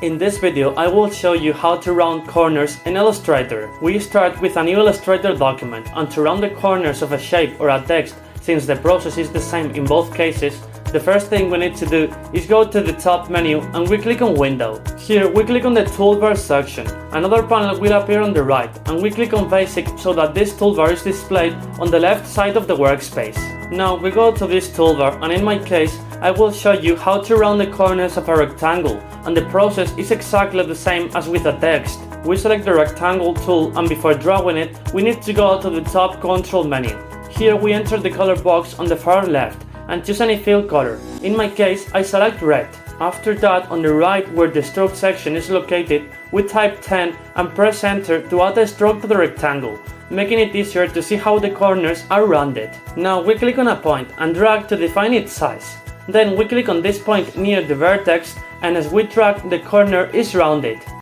In this video, I will show you how to round corners in Illustrator. We start with a new Illustrator document, and to round the corners of a shape or a text, since the process is the same in both cases, the first thing we need to do is go to the top menu and we click on Window. Here we click on the toolbar section. Another panel will appear on the right, and we click on Basic so that this toolbar is displayed on the left side of the workspace. Now we go to this toolbar, and in my case I will show you how to round the corners of a rectangle, and the process is exactly the same as with a text. We select the rectangle tool, and before drawing it we need to go to the top control menu. Here we enter the color box on the far left and choose any fill color. In my case I select red. After that, on the right where the stroke section is located, we type 10 and press enter to add a stroke to the rectangle, making it easier to see how the corners are rounded. Now we click on a point and drag to define its size. Then we click on this point near the vertex, and as we drag, the corner is rounded.